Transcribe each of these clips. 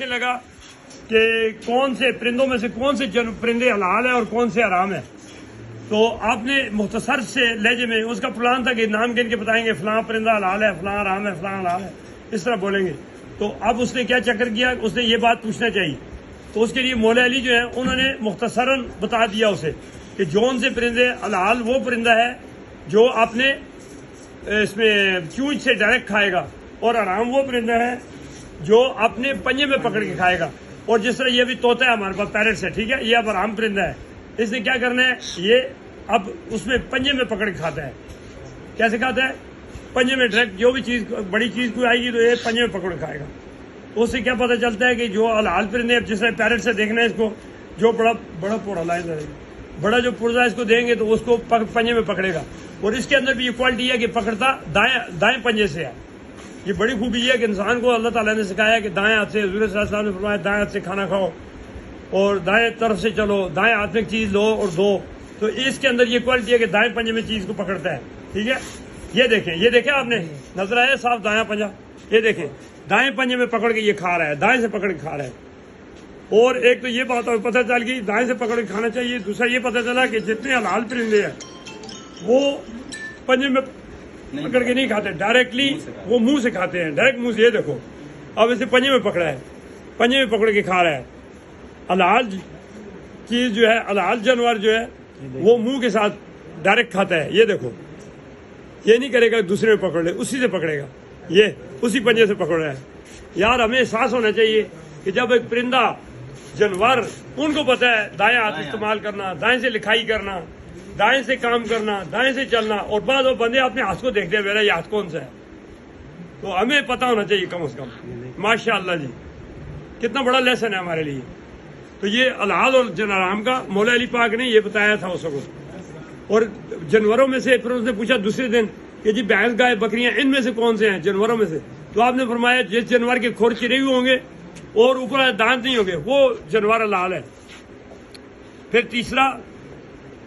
پوچھنے لگا کہ کون سے پرندوں میں سے کون سے پرندے حلال ہیں اور کون سے حرام ہیں، تو آپ نے مختصر سے لہجے میں، اس کا پلان تھا کہ نام گن کے بتائیں گے فلاں پرندہ حلال ہے، فلاں حرام ہے، فلاں حلال ہے، اس طرح بولیں گے. تو اب اس نے کیا چکر کیا، اس نے یہ بات پوچھنا چاہیے. تو اس کے لیے مولا علی جو ہے انہوں نے مختصراً بتا دیا اسے کہ جون سے پرندے حلال وہ پرندہ ہے جو اپنے اس میں چونچ سے ڈائریکٹ کھائے گا، اور حرام وہ پرندہ ہے جو اپنے پنجے میں پکڑ کے کھائے گا. اور جس طرح یہ بھی طوطا ہے ہمارے پاس پیرٹ سے، ٹھیک ہے، یہ اب حرام پرندہ ہے. اس نے کیا کرنا ہے، یہ اب اس میں پنجے میں پکڑ کے کھاتا ہے. کیسے کھاتا ہے؟ پنجے میں ڈائریکٹ، جو بھی چیز بڑی چیز کوئی آئے گی تو یہ پنجے میں پکڑ کے کھائے گا. تو اس سے کیا پتہ چلتا ہے کہ جو حلال پرندے، جس طرح پیرٹ سے دیکھنا ہے اس کو، جو بڑا پوڑا لائے بڑا جو پرزا اس کو دیں گے تو اس کو پنجے میں پکڑے گا. اور اس کے اندر بھی یہ کوالٹی ہے کہ پکڑتا دائیں پنجے سے ہے. یہ بڑی خوبی ہے کہ انسان کو اللہ تعالیٰ نے سکھایا کہ دائیں ہاتھ سے، حضور صلی اللہ علیہ وسلم نے فرمایا دائیں ہاتھ سے کھانا کھاؤ اور دائیں طرف سے چلو، دائیں ہاتھ میں چیز لو اور دو. تو اس کے اندر یہ کوالٹی ہے کہ دائیں پنجے میں چیز کو پکڑتا ہے. ٹھیک ہے، یہ دیکھیں آپ نے، نظر آیا صاف دایاں پنجہ، یہ دیکھیں دائیں پنجے میں پکڑ کے یہ کھا رہا ہے، دائیں سے پکڑ کے کھا رہا ہے. اور ایک تو یہ بات پتہ چل گئی دائیں سے پکڑ کے کھانا چاہیے. دوسرا یہ پتہ چلا کہ جتنے حلال پرندے ہیں وہ پنجے میں پکڑ کے نہیں کھاتے، ڈائریکٹلی وہ منہ سے کھاتے ہیں، ڈائریکٹ منہ سے. یہ دیکھو اب اسے پنجے میں پکڑا ہے، پنجے میں پکڑ کے کھا رہا ہے. حلال چیز جو ہے، حلال جانور جو ہے وہ منہ کے ساتھ ڈائریکٹ کھاتا ہے. یہ دیکھو، یہ نہیں کرے گا دوسرے میں پکڑ لے، اسی سے پکڑے گا، یہ اسی پنجے سے پکڑ رہا ہے. یار ہمیں احساس ہونا چاہیے کہ جب ایک پرندہ جانور، ان کو پتہ ہے دائیں ہاتھ استعمال کرنا، دائیں سے لکھائی کرنا، دائیں سے کام کرنا، دائیں سے چلنا، اور بعض وہ بندے اپنے ہاتھ کو دیکھتے ہیں میرا یہ ہاتھ کون سا ہے. تو ہمیں پتہ ہونا چاہیے کم از کم. ماشاء اللہ جی، کتنا بڑا لیسن ہے ہمارے لیے. تو یہ حلال اور حرام کا مولا علی پاک نے یہ بتایا تھا اس وقت. اور جانوروں میں سے پھر اس نے پوچھا دوسرے دن کہ جی بھینس گائے بکریاں ان میں سے کون سے ہیں جانوروں میں سے؟ تو آپ نے فرمایا جس جانور کے کھور چرے ہوئے ہوں گے اور اوپر دانت نہیں ہوں گے وہ جانور حلال ہے. پھر تیسرا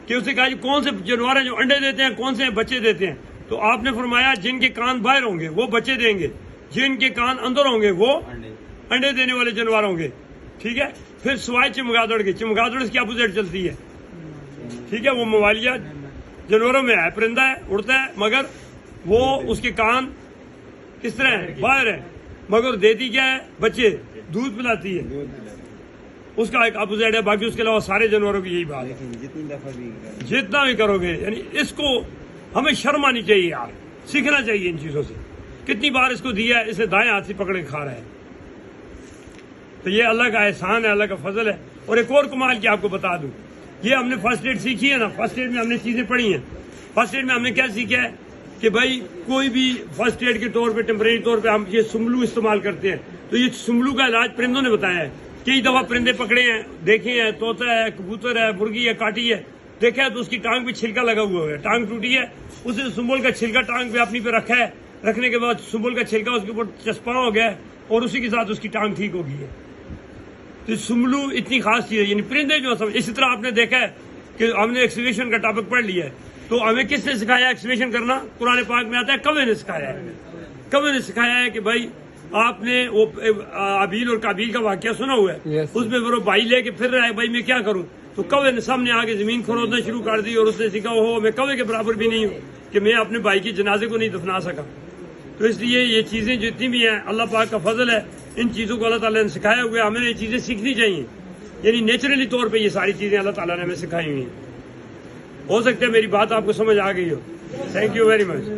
کہ اسے کہا جی کون سے جانور ہیں جو انڈے دیتے ہیں، کون سے ہیں بچے دیتے ہیں؟ تو آپ نے فرمایا جن کے کان باہر ہوں گے وہ بچے دیں گے، جن کے کان اندر ہوں گے وہ انڈے دینے والے جانور ہوں گے. ٹھیک ہے. پھر سوائے چمگادڑ کے، چمگادڑ اس کی اپوزٹ چلتی ہے. ٹھیک ہے، وہ موالیہ جانوروں میں ہے، پرندہ ہے، اڑتا ہے، مگر وہ اس کے کان کس طرح ہے؟ باہر ہے، مگر دیتی کیا ہے؟ بچے، دودھ پلاتی ہے. اس کا ایک اپوزٹ ہے. باقی اس کے علاوہ سارے جانوروں کی یہی بات ہے. جتنا بھی کرو گے، یعنی اس کو ہمیں شرم آنی چاہیے یار، سیکھنا چاہیے ان چیزوں سے. کتنی بار اس کو دیا ہے، اسے دائیں ہاتھ سے پکڑ کے کھا رہا ہے. تو یہ اللہ کا احسان ہے، اللہ کا فضل ہے. اور ایک اور کمال کی آپ کو بتا دوں، یہ ہم نے فرسٹ ایڈ سیکھی ہے نا، فرسٹ ایڈ میں ہم نے چیزیں پڑھی ہیں. فرسٹ ایڈ میں ہم نے کیا سیکھا ہے کہ بھائی کوئی بھی فرسٹ ایڈ کے طور پہ، ٹیمپریری طور پہ ہم یہ سملو استعمال کرتے ہیں. تو یہ سملو کا علاج پرندوں نے بتایا ہے. کئی دفعہ پرندے پکڑے ہیں، دیکھے ہیں، طوطا ہے، کبوتر ہے، مرغی ہے، کاٹی ہے، دیکھا ہے تو اس کی ٹانگ پہ چھلکا لگا ہوا ہے، ٹانگ ٹوٹی ہے، اسے سنبل کا چھلکا ٹانگ پہ اپنی پہ رکھا ہے، رکھنے کے بعد سنبل کا چھلکا اس کے اوپر چسپاں ہو گیا ہے اور اسی کے ساتھ اس کی ٹانگ ٹھیک ہو گئی ہے. تو سملو اتنی خاص چیز ہے. یعنی پرندے جو ہیں، اسی طرح آپ نے دیکھا ہے کہ ہم نے ایکسیویشن کا ٹاپک پڑھ لیا ہے. تو ہمیں کس نے سکھایا ایکسیویشن کرنا؟ قرآن پاک میں آتا ہے کوے نے سکھایا ہے. کوے نے سکھایا ہے کہ بھائی آپ نے وہ ابیل اور کابیل کا واقعہ سنا ہوا ہے. اس میں وہ بھائی لے کے پھر رہا ہے، بھائی میں کیا کروں؟ تو کوے نے سامنے آ کے زمین کھودنا شروع کر دی اور اس نے سیکھا ہو میں کوے کے برابر بھی نہیں ہوں کہ میں اپنے بھائی کے جنازے کو نہیں دفنا سکا. تو اس لیے یہ چیزیں جتنی بھی ہیں اللہ پاک کا فضل ہے. ان چیزوں کو اللہ تعالیٰ نے سکھایا ہوا ہے، ہمیں یہ چیزیں سیکھنی چاہیے. یعنی نیچرلی طور پہ یہ ساری چیزیں اللہ تعالیٰ نے ہمیں سکھائی ہوئی ہیں. ہو سکتا ہے میری بات آپ کو سمجھ آ گئی ہو. Thank you very much.